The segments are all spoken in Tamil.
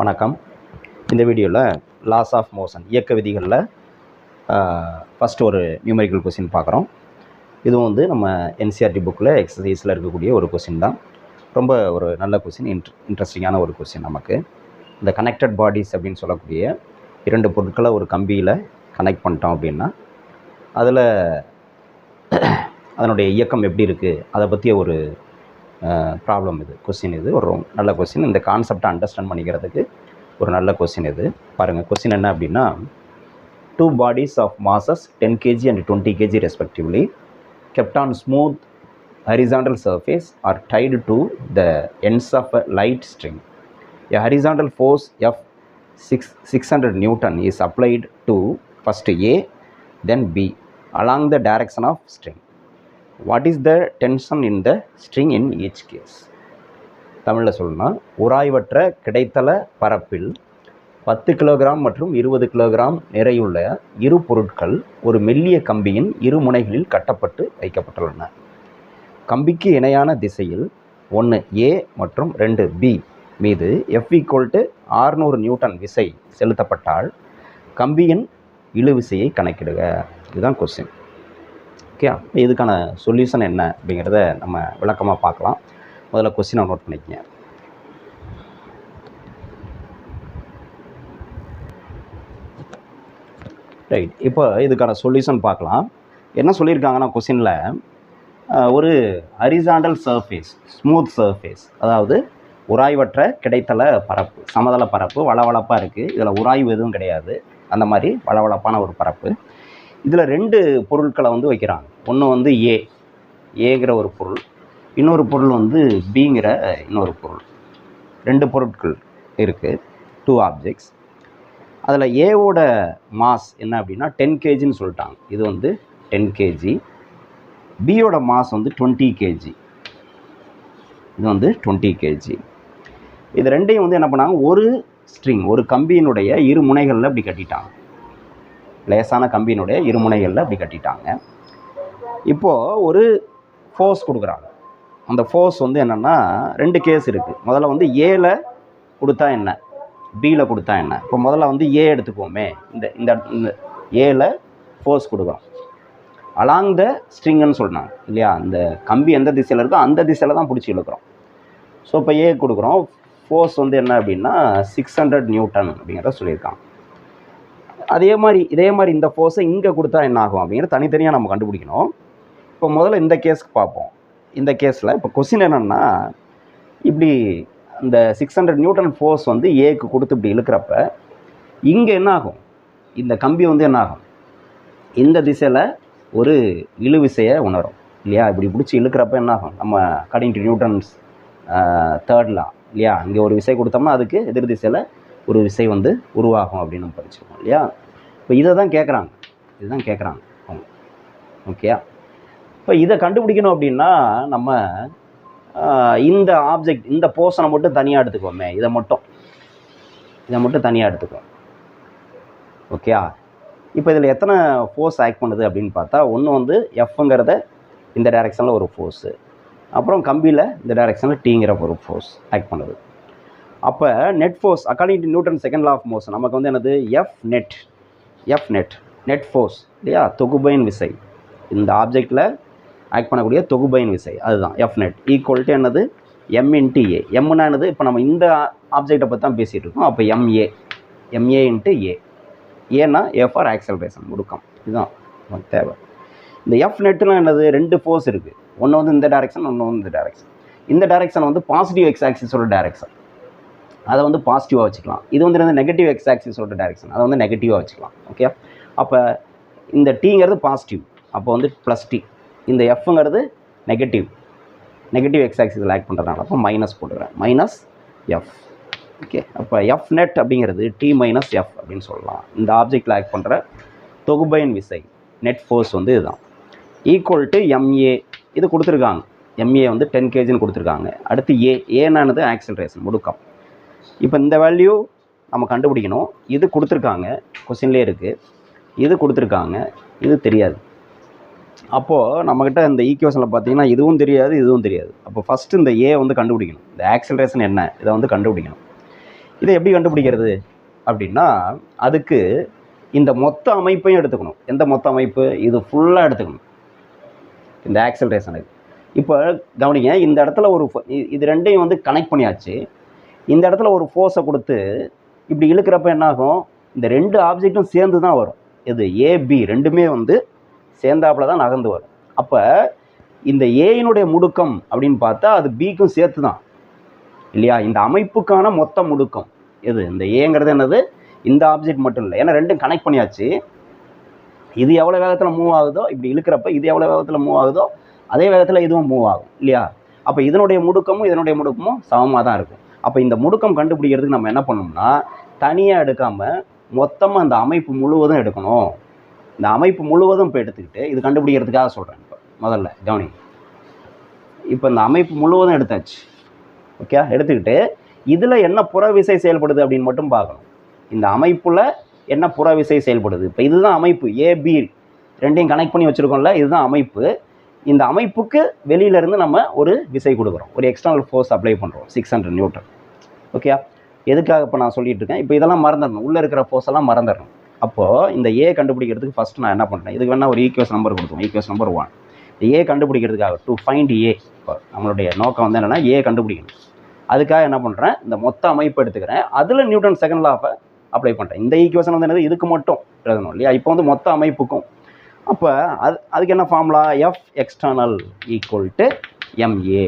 வணக்கம். இந்த வீடியோவில் லாஸ் ஆஃப் மோஷன் இயக்க விதிகளில் ஃபஸ்ட்டு ஒரு நியூமெரிக்கல் கொஸ்டின் பார்க்குறோம். இதுவும் வந்து நம்ம என்சிஆர்டி புக்கில் எக்ஸசைஸில் இருக்கக்கூடிய ஒரு கொஸ்டின் தான். ரொம்ப ஒரு நல்ல கொஸ்டின், இன்ட்ரெஸ்டிங்கான ஒரு கொஸ்டின். நமக்கு இந்த கனெக்டட் பாடிஸ் அப்படின்னு சொல்லக்கூடிய இரண்டு பொருட்களை ஒரு கம்பியில் கனெக்ட் பண்ணிட்டோம் அப்படின்னா அதில் அதனுடைய இயக்கம் எப்படி இருக்குது அதை பற்றிய ஒரு ப்ராப்ளம் இது, கொஸ்டின் இது. ஒரு நல்ல கொஸ்டின். இந்த கான்செப்டை அண்டர்ஸ்டாண்ட் பண்ணிக்கிறதுக்கு ஒரு நல்ல கொஸ்டின் இது. பாருங்கள், கொஸ்டின் என்ன அப்படின்னா, 2 bodies of masses 10 kg and 20 kg respectively kept on smooth horizontal surface are tied to the ends of a light string. A horizontal force F 600 Newton is applied to first A then B along the direction of string. What is the tension in the string in each case? தமிழில் சொல்லணும்னா, உராய்வற்ற கிடைத்தள பரப்பில் 10 கிலோகிராம் மற்றும் 20 கிலோகிராம் நிறையுள்ள இரு பொருட்கள் ஒரு மெல்லிய கம்பியின் இரு முனைகளில் கட்டப்பட்டு வைக்கப்பட்டுள்ளன. கம்பிக்கு இணையான திசையில் 1 A மற்றும் 2 B மீது F = 600 நியூட்டன் விசை செலுத்தப்பட்டால் கம்பியின் இழு விசையை கணக்கிடுக. இதுதான் கொஸ்டின். ஓகே, இதுக்கான சொல்யூஷன் என்ன அப்படிங்கிறத நம்ம விளக்கமாக பார்க்கலாம். முதல்ல கொஸ்டினை நோட் பண்ணிக்கங்க. ரைட், இப்போ இதுக்கான சொல்யூஷன் பார்க்கலாம். என்ன சொல்லியிருக்காங்கன்னா கொஸ்டினில், ஒரு ஹரிசாண்டல் சர்ஃபேஸ், ஸ்மூத் சர்ஃபேஸ், அதாவது உராய்வற்ற கிடைத்தள பரப்பு, சமதள பரப்பு, வளவளப்பாக இருக்குது. இதில் உராய்வு எதுவும் கிடையாது. அந்த மாதிரி வளவளப்பான ஒரு பரப்பு. இதில் 2 பொருட்களை வந்து வைக்கிறாங்க. ஒன்று வந்து ஏங்கிற ஒரு பொருள், இன்னொரு பொருள் வந்து பிங்கிற இன்னொரு பொருள். 2 பொருட்கள் இருக்குது, 2 ஆப்ஜெக்ட்ஸ். அதில் ஏவோட மாஸ் என்ன அப்படின்னா 10 kgன்னு சொல்லிட்டாங்க. இது வந்து 10 kg. பியோட மாஸ் வந்து 20 kg. இது வந்து 20 kg. இது ரெண்டையும் வந்து என்ன பண்ணாங்க, ஒரு ஸ்ட்ரிங், ஒரு கம்பியினுடைய இரு முனைகளில் அப்படி கட்டிட்டாங்க. லேசான கம்பியினுடைய இரு முனைகளில் அப்படி கட்டிட்டாங்க. இப்போது ஒரு ஃபோர்ஸ் கொடுக்குறாங்க. அந்த ஃபோர்ஸ் வந்து என்னென்னா 2 கேஸ் இருக்குது. முதல்ல வந்து ஏல கொடுத்தா என்ன, பியில் கொடுத்தா என்ன. இப்போ முதல்ல வந்து ஏ எடுத்துக்குவோமே. இந்த இந்த ஏல ஃபோர்ஸ் கொடுக்குறோம் அலாங் த ஸ்ட்ரிங்குன்னு சொன்னாங்க இல்லையா. இந்த கம்பி எந்த திசையில் இருக்கோ அந்த திசையில் தான் பிடிச்சி இழுக்கிறோம். ஸோ இப்போ ஏ கொடுக்குறோம். ஃபோர்ஸ் வந்து என்ன அப்படின்னா 600 நியூட்டன் அப்படிங்கிறத சொல்லியிருக்காங்க. இதே மாதிரி இந்த ஃபோர்ஸை இங்கே கொடுத்தா என்ன ஆகும் அப்படிங்கிறத தனித்தனியாக நம்ம கண்டுபிடிக்கணும். இப்போ முதல்ல இந்த கேஸ்க்கு பார்ப்போம். இந்த கேஸில் இப்போ கொஸ்டின் என்னென்னா, இப்படி இந்த 600 நியூட்டன் ஃபோர்ஸ் வந்து ஏக்கு கொடுத்து இப்படி இழுக்கிறப்ப இங்கே என்ன ஆகும், இந்த கம்பி வந்து என்ன ஆகும், இந்த திசையில் ஒரு இழு விசையை உணரும் இல்லையா. இப்படி பிடிச்சி இழுக்கிறப்ப என்ன ஆகும், நம்ம அக்கார்டிங் டு நியூட்டன்ஸ் தேர்ட் லா இல்லையா, இங்கே ஒரு விசை கொடுத்தோம்னா அதுக்கு எதிர் திசையில் ஒரு விசை வந்து உருவாகும் அப்படின்னு நம்ம படிச்சிருக்கோம் இல்லையா. இப்போ இதை தான் கேட்குறாங்க, இதுதான் கேட்குறாங்க அவங்க. ஓகே, இப்போ இதை கண்டுபிடிக்கணும் அப்படின்னா நம்ம இந்த ஆப்ஜெக்ட், இந்த போர்ஷனை மட்டும் தனியாக எடுத்துக்குவோமே. இதை மட்டும் தனியாக எடுத்துக்குவோம். ஓகே, இப்போ இதில் எத்தனை ஃபோர்ஸ் ஆக்ட் பண்ணுது அப்படின்னு பார்த்தா, ஒன்று வந்து எஃப்ங்கிறத இந்த டைரெக்ஷனில் ஒரு ஃபோர்ஸு, அப்புறம் கம்பியில் இந்த டைரெக்ஷனில் டீங்கிற ஒரு ஃபோர்ஸ் ஆக்ட் பண்ணுது. அப்போ net force according to Newton second law of motion நமக்கு வந்து என்னது, நெட் ஃபோர்ஸ் இல்லையா, தொகுபயன் விசை. இந்த ஆப்ஜெக்டில் ஆக்ட் பண்ணக்கூடிய தொகுபயன் விசை, அதுதான் எஃப் நெட் ஈக்குவல் என்னது, எம் இன்ட்டு ஏ. எம்னா என்னது, இப்போ நம்ம இந்த ஆப்ஜெக்டை பற்றி தான் பேசிகிட்டு இருக்கோம். அப்போ எம்ஏ இன்ட்டு ஏ. ஏன்னா ஏ ஃபார் ஆக்சலரேஷன், முடுக்கம். இதுதான் நமக்கு தேவை. இந்த எஃப் நெட்டுலாம் என்னது, 2 ஃபோர்ஸ் இருக்குது. ஒன்று வந்து இந்த டைரெக்ஷன், ஒன்று வந்து இந்த டைரெக்ஷன். இந்த டைரெக்ஷன் வந்து பாசிட்டிவ் எக்ஸ் ஆக்சிஸோட டைரெக்ஷன், அதை வந்து பாசிட்டிவாக வச்சுக்கலாம். இது வந்து நெகட்டிவ் எக்ஸ் ஆக்சிஸோட டைரெக்ஷன், அதை வந்து நெகட்டிவாக வச்சுக்கலாம். ஓகே, அப்போ இந்த டீங்கிறது பாசிட்டிவ், அப்போ வந்து ப்ளஸ் டி. இந்த எஃப்ங்கிறது நெகட்டிவ் எக்ஸ் ஆக்சிஸில் ஆக்ட் பண்ணுறதுனால அப்போ மைனஸ் போட்டுக்கிறேன், மைனஸ் எஃப். ஓகே, அப்போ எஃப் நெட் அப்படிங்கிறது டி மைனஸ் எஃப் அப்படின்னு சொல்லலாம். இந்த ஆப்ஜெக்டில் ஆக்ட் பண்ணுற தொகுபயன் விசை, நெட் ஃபோர்ஸ் வந்து இதுதான். ஈக்குவல் டு எம்ஏ, இது கொடுத்துருக்காங்க. எம்ஏ வந்து 10 kgன்னு கொடுத்துருக்காங்க. அடுத்து ஏனானது ஆக்சலரேஷன், முடுக்கம். இப்போ இந்த வேல்யூ நம்ம கண்டுபிடிக்கணும். இது கொடுத்துருக்காங்க, கொஸ்டின்லேயே இருக்குது. இது கொடுத்துருக்காங்க, இது தெரியாது. அப்போது நம்மக்கிட்ட இந்த ஈக்குவேஷனில் பார்த்தீங்கன்னா இதுவும் தெரியாது, இதுவும் தெரியாது. அப்போ ஃபஸ்ட்டு இந்த ஏ வந்து கண்டுபிடிக்கணும். இந்த ஆக்சலரேஷன் என்ன, இதை வந்து கண்டுபிடிக்கணும். இதை எப்படி கண்டுபிடிக்கிறது அப்படின்னா, அதுக்கு இந்த மொத்த அமைப்பையும் எடுத்துக்கணும். எந்த மொத்த அமைப்பு? இது ஃபுல்லாக எடுத்துக்கணும் இந்த ஆக்சலரேஷனுக்கு. இப்போ கவனிங்க, இந்த இடத்துல ஒரு இது ரெண்டையும் வந்து கனெக்ட் பண்ணியாச்சு. இந்த இடத்துல ஒரு ஃபோர்ஸை கொடுத்து இப்படி இழுக்கிறப்ப என்னாகும்? இந்த ரெண்டு ஆப்ஜெக்டும் சேர்ந்து தான் வரும். இது ஏபி ரெண்டுமே வந்து சேர்ந்தாப்புல தான் நகர்ந்து வரும். அப்போ இந்த ஏயினுடைய முடுக்கம் அப்படின்னு பார்த்தா அது பிக்கும் சேர்த்து தான் இல்லையா? இந்த அமைப்புக்கான மொத்த முடுக்கம் எது? இந்த ஏங்கிறது என்னது? இந்த ஆப்ஜெக்ட் மட்டும் இல்லை, ஏன்னா ரெண்டும் கனெக்ட் பண்ணியாச்சு. இது எவ்வளோ வேகத்தில் மூவ் ஆகுதோ, இப்படி இழுக்கிறப்ப இது எவ்வளோ வேகத்தில் மூவ் ஆகுதோ அதே வேகத்தில் இதுவும் மூவ் ஆகும் இல்லையா? அப்போ இதனுடைய முடுக்கமும் சமமாக தான் இருக்கும். அப்போ இந்த முடுக்கம் கண்டுபிடிக்கிறதுக்கு நம்ம என்ன பண்ணோம்னா, தனியாக எடுக்காமல் மொத்தமாக அந்த அமைப்பு முழுவதும் எடுக்கணும். இந்த அமைப்பு முழுவதும் இப்போ எடுத்துக்கிட்டு இது கண்டுபிடிக்கிறதுக்காக சொல்கிறேன். இப்போ முதல்ல கவனி, இப்போ இந்த அமைப்பு முழுவதும் எடுத்தாச்சு. ஓகே, எடுத்துக்கிட்டு இதில் என்ன புற விசை செயல்படுது அப்படின்னு மட்டும் பார்க்கணும். இந்த அமைப்பில் என்ன புற விசை செயல்படுது? இப்போ இதுதான் அமைப்பு, ஏபி ரெண்டையும் கனெக்ட் பண்ணி வச்சுருக்கோம்ல, இதுதான் அமைப்பு. இந்த அமைப்புக்கு வெளியிலேருந்து நம்ம ஒரு விசை கொடுக்குறோம், ஒரு எக்ஸ்டர்னல் ஃபோர்ஸ் அப்ளை பண்ணுறோம், 600 நியூட்டன். ஓகே, எதுக்காக இப்போ நான் சொல்லிட்டு இருக்கேன்? இப்போ இதெல்லாம் மறந்துடணும், உள்ளே இருக்கிற ஃபோர்ஸ் எல்லாம் மறந்துடணும். அப்போது இந்த ஏ கண்டுபிடிக்கிறதுக்கு ஃபஸ்ட்டு நான் என்ன பண்ணுறேன், இதுக்கு வேணால் ஒரு ஈக்குவேஷன் நம்பர் கொடுத்தோம், ஈக்குவேஷன் நம்பர் 1. இந்த ஏ கண்டுபிடிக்கிறதுக்காக டு ஃபைண்ட் ஏ, இப்போ நம்மளுடைய நோக்கம் வந்து என்னென்னா ஏ கண்டுபிடிக்கணும். அதுக்காக என்ன பண்ணுறேன், இந்த மொத்த அமைப்பு எடுத்துக்கிறேன், அதில் நியூட்டன் செகண்ட் லாவை அப்ளை பண்ணுறேன். இந்த ஈக்குவேஷன் வந்து என்னது, இதுக்கு மட்டும் எழுதணும் இல்லையா? இப்போ வந்து மொத்த அமைப்புக்கும். அப்போ அதுக்கு என்ன formula? F external equal to MA.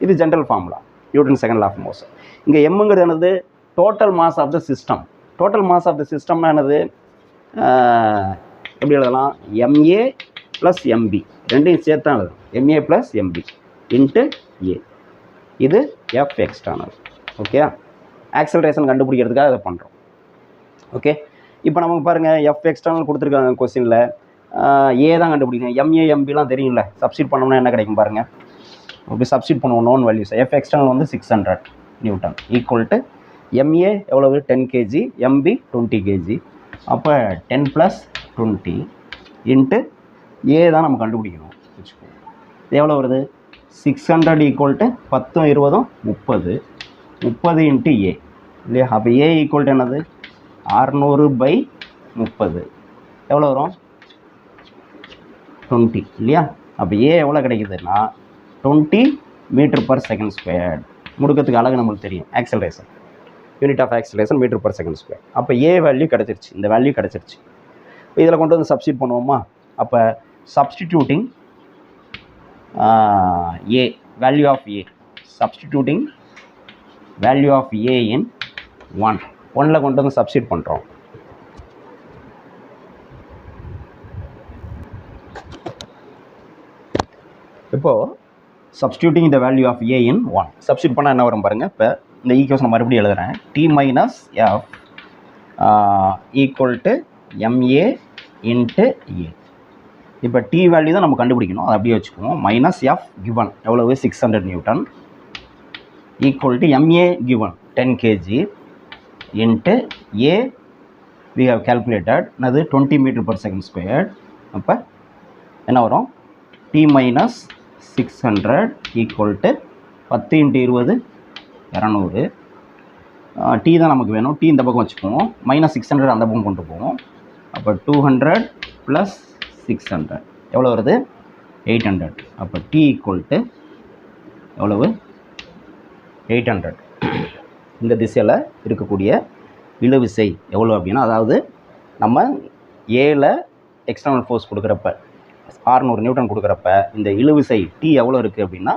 இது general formula, Newton second law of motion. இங்கே எம்ங்கிறது என்னது? Total mass of the system. Total mass of the சிஸ்டம்னா என்னது? எப்படி எழுதலாம்? எம்ஏ ப்ளஸ் எம்பி ரெண்டையும் சேர்த்து தான் எழுதணும். எம்ஏ ப்ளஸ் எம்பி இன்ட்டு ஏ. இது எஃப் எக்ஸ்டர்னல். ஓகே, ஆக்சலரேஷன் கண்டுபிடிக்கிறதுக்காக அதை பண்ணுறோம். ஓகே, இப்போ நமக்கு பாருங்கள், எஃப் எக்ஸ்டர்னல் கொடுத்துருக்காங்க கொஸ்டினில். ஏ தான் கண்டுபிடிக்கணும். எம்ஏ எம்பிலாம் தெரியும்ல, சப்ஸ்டிட் பண்ணோம்னா என்ன கிடைக்கும் பாருங்கள். அப்படி சப்ஸ்டிட் பண்ணுவோம் நோன் வேல்யூஸ். எஃப் எக்ஸ்டர்னல் வந்து 600 நியூட்டன் ஈக்குவல் டு எம்ஏ எவ்வளவு? 10 kg, எம்பி 20 kg. அப்போ 10 + 20 இன்ட்டு ஏ தான் நம்ம கண்டுபிடிக்கணும் வச்சுக்கோங்க. இது எவ்வளோ வருது? 600 ஈக்குவல் டு 10 20 30. 30 இன்ட்டு ஏ இல்லையா? அப்போ ஏ ஈக்குவல் டு என்னது? 600/30 எவ்வளோ வரும்? 20 இல்லையா? அப்போ ஏ எவ்வளோ கிடைக்குதுன்னா 20 m/s². முடுக்கத்துக்கு அழகு நம்மளுக்கு தெரியும், acceleration, unit of acceleration m/s². அப்போ ஏ வேல்யூ கிடச்சிருச்சு, இந்த வேல்யூ கிடச்சிருச்சு. இப்போ இதில் கொண்டு வந்து சப்ஸ்டிட் பண்ணுவோமா? அப்போ substituting A, value of A, substituting value of A in 1 கொண்டு வந்து சப்ஸ்டிட் பண்ணுறோம். இப்போது substituting the value of A in 1 substitute பண்ணால் என்ன வரும் பாருங்கள். இப்போ இந்த ஈக்குவேஷன் மறுபடியும் எழுதுகிறேன். T minus F equal to MA into A. இப்போ டி வேல்யூ தான் நம்ம கண்டுபிடிக்கணும், அதை அப்படியே வச்சுக்குவோம். மைனஸ் எஃப் கிவன் எவ்வளவு? 600 Newton equal to MA given 10 kg into A we have calculated என்னது 20 m/s². அப்போ என்ன வரும்? T minus 600 equal to 10 × 20 200. T தான் நமக்கு வேணும், டி இந்த பக்கம் வச்சுக்குவோம், மைனஸ் 600 அந்த பக்கம் கொண்டு போவோம். அப்போ 200 + 600 எவ்வளோ வருது? 800. அப்போ டி ஈக்குவல் டு எவ்வளவு? 800. இந்த திசையில் இருக்கக்கூடிய இழுவிசை எவ்வளோ அப்படின்னா, அதாவது நம்ம ஏல எக்ஸ்டர்னல் ஃபோர்ஸ் கொடுக்குறப்ப 600 நியூட்டன் கொடுக்குறப்ப இந்த இழுவிசை டி எவ்வளோ இருக்குது அப்படின்னா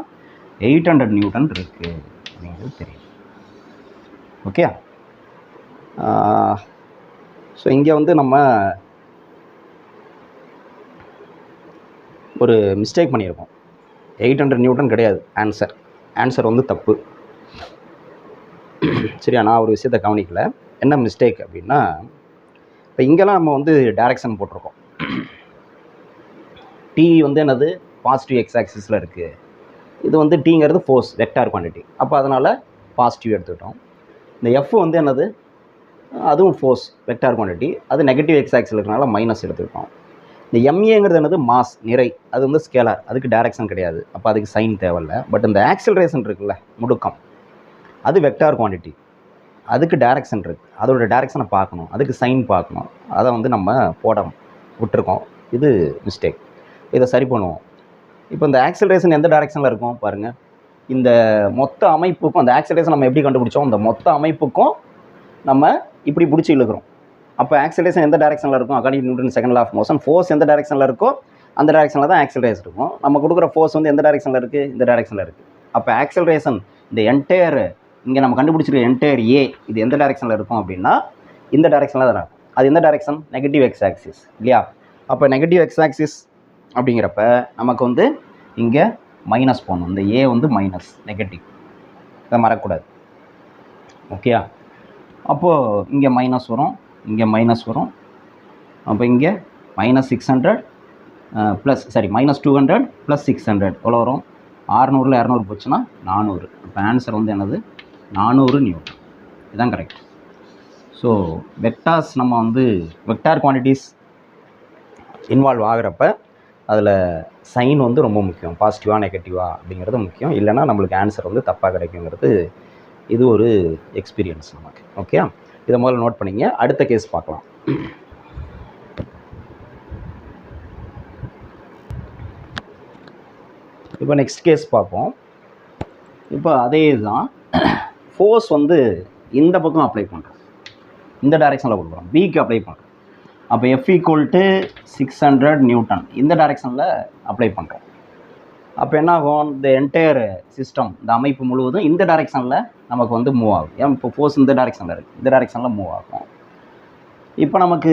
800 நியூட்டன் இருக்குது அப்படிங்கிறது தெரியும். ஓகே, ஸோ இங்கே வந்து நம்ம ஒரு மிஸ்டேக் பண்ணியிருக்கோம். 800 நியூட்டன் கிடையாது ஆன்சர் வந்து தப்பு. சரியா? நான் ஒரு விஷயத்தை கவனிக்கல. என்ன மிஸ்டேக் அப்படின்னா, இப்போ இங்கெல்லாம் நம்ம வந்து டைரக்ஷன் போட்டிருக்கோம். டி வந்து என்னது? பாசிட்டிவ் எக்ஸ் ஆக்சிஸில் இருக்குது. இது வந்து டீங்கிறது ஃபோர்ஸ், வெக்டார் குவான்டிட்டி. அப்போ அதனால் பாசிட்டிவ் எடுத்துக்கிட்டோம். இந்த எஃப் வந்து என்னது? அதுவும் ஃபோர்ஸ், வெக்டார் குவான்டிட்டி. அது நெகட்டிவ் எக்ஸ் ஆக்சிஸில் இருக்கிறனால மைனஸ் எடுத்துக்கிட்டோம். இந்த எம்ஏங்கிறது என்னது? மாஸ், நிறை. அது வந்து ஸ்கேலார், அதுக்கு டைரக்ஷன் கிடையாது. அப்போ அதுக்கு சைன் தேவையில்லை. பட் இந்த ஆக்சலரேஷன் இருக்குல்ல, முடுக்கம், அது வெக்டார் குவான்டிட்டி. அதுக்கு டைரக்ஷன் இருக்குது, அதோட டைரக்ஷனை பார்க்கணும், அதுக்கு சைன் பார்க்கணும். அதை வந்து நம்ம போட விட்டுருக்கோம். இது மிஸ்டேக். இதை சரி பண்ணுவோம். இப்போ இந்த ஆக்சிலரேஷன் எந்த டைரக்ஷனில் இருக்கும் பாருங்கள். இந்த மொத்த அமைப்புக்கும் அந்த ஆக்சிலரேஷன் நம்ம எப்படி கண்டுபிடிச்சோம், இந்த மொத்த அமைப்புக்கும் நம்ம இப்படி பிடிச்சி இழுக்கிறோம். அப்போ ஆக்சிலரேஷன் எந்த டைரக்ஷனில் இருக்கும், according to Newton second law of motion. Force எந்த டைரக்ஷனில் இருக்கோ அந்த டைரக்ஷனில் தான் ஆக்சிலரேஷன் இருக்கும். நம்ம கொடுக்குற ஃபோர்ஸ் வந்து எந்த டைரக்ஷனில் இருக்குது, இந்த டைரக்ஷனில் இருக்குது. அப்போ ஆக்சிலரேஷன் இந்த என்டையர் இங்கே நம்ம கண்டுபிடிச்சிருக்க என்டையர் ஏ இது எந்த டைரக்ஷனில் இருக்கும் அப்படின்னா இந்த டைரக்ஷனில் தான் இருக்கும். அது எந்த டைரக்ஷன், நெகட்டிவ் எக்ஸ் ஆக்சிஸ் இல்லையா. அப்போ நெகட்டிவ் எக்ஸ் ஆக்சிஸ் அப்படிங்கிறப்ப நமக்கு வந்து இங்கே மைனஸ் போகணும். இந்த ஏ வந்து மைனஸ் நெகட்டிவ், இதை மறக்கக்கூடாது. ஓகேயா. அப்போது இங்கே மைனஸ் வரும், இங்கே மைனஸ் வரும். அப்போ இங்கே மைனஸ் 600 ப்ளஸ் மைனஸ் 200 ப்ளஸ் 600 எவ்வளோ வரும், 600ல் 200 போச்சுன்னா 400. இப்போ ஆன்சர் வந்து என்னது, 400 நியூட்டன். இதுதான் கரெக்ட். ஸோ வெக்டார்ஸ் நம்ம வந்து வெக்டார் குவான்டிட்டிஸ் இன்வால்வ் ஆகிறப்ப அதில் சைன் வந்து ரொம்ப முக்கியம். பாசிட்டிவாக நெகட்டிவாக அப்படிங்கிறது முக்கியம். இல்லைனா நம்மளுக்கு ஆன்சர் வந்து தப்பாக கிடைக்குங்கிறது இது ஒரு எக்ஸ்பீரியன்ஸ் நமக்கு. ஓகே, இதை முதல்ல நோட் பண்ணிங்க. அடுத்த கேஸ் பார்க்கலாம். இப்போ நெக்ஸ்ட் கேஸ் பார்ப்போம். இப்போ அதே தான் ஃபோர்ஸ் வந்து இந்த பக்கம் அப்ளை பண்ணுறோம், இந்த டைரெக்ஷனில் கொடுக்குறோம், பிக்கு அப்ளை பண்ணுறோம். அப்போ F = 600 நியூட்டன் இந்த டைரெக்ஷனில் அப்ளை பண்ணுறோம். அப்போ என்ன ஆகும், இந்த என்டையர் சிஸ்டம் இந்த அமைப்பு முழுவதும் இந்த டைரெக்ஷனில் நமக்கு வந்து மூவ் ஆகும். ஏன், இப்போ ஃபோர்ஸ் இந்த டைரெக்ஷனில் இருக்குது, இந்த டைரெக்ஷனில் மூவ் ஆகும். இப்போ நமக்கு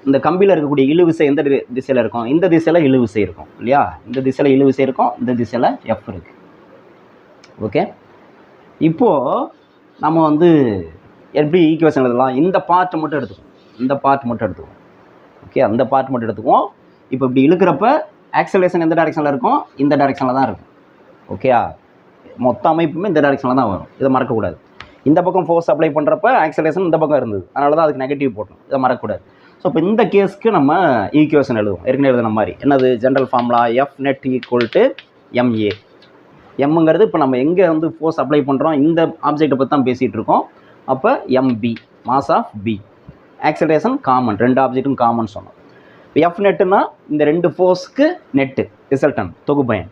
இந்த கம்பியில் இருக்கக்கூடிய இழுவிசை எந்த திசையில் இருக்கும், இந்த திசையில் இழுவிசை இருக்கும் இல்லையா. இந்த திசையில் இழுவிசை இருக்கும், இந்த திசையில் எஃப் இருக்குது. ஓகே, இப்போது நம்ம வந்து எப்படி ஈக்குவேஷன் எழுதலாம், இந்த பார்ட் மட்டும் எடுத்துக்குவோம், இந்த பார்ட் மட்டும் எடுத்துக்குவோம். ஓகே, அந்த பார்ட் மட்டும் எடுத்துக்குவோம். இப்போ இப்படி இழுக்கிறப்ப ஆக்சலேஷன் எந்த டைரெக்ஷனில் இருக்கும், இந்த டைரெக்ஷனில் தான் இருக்கும். ஓகேயா, மொத்த அமைப்புமே இந்த டைரெக்ஷனில் தான் வரும், இதை மறக்கக்கூடாது. இந்த பக்கம் ஃபோர்ஸ் அப்ளை பண்ணுறப்ப ஆக்சலேஷன் இந்த பக்கம் இருந்தது, அதனால தான் அதுக்கு நெகட்டிவ் போட்டோம், இதை மறக்கக்கூடாது. ஸோ இப்போ இந்த கேஸ்க்கு நம்ம ஈக்குவேஷன் எழுதுவோம், ஏற்கனவே எழுதுன மாதிரி. என்னது, general formula F net = ma. எம்ங்கிறது இப்போ நம்ம எங்கே வந்து ஃபோர்ஸ் அப்ளை பண்ணுறோம், இந்த ஆப்ஜெக்டை பற்றி தான் பேசிகிட்டு இருக்கோம். அப்போ mb mass of b, acceleration common, ரெண்டு ஆப்ஜெக்ட்டும் காமன் சொன்னோம். இப்போ F நெட்டுனா இந்த ரெண்டு ஃபோர்ஸ்க்கு நெட்டு ரிசல்டன் தொகுப்பயன்.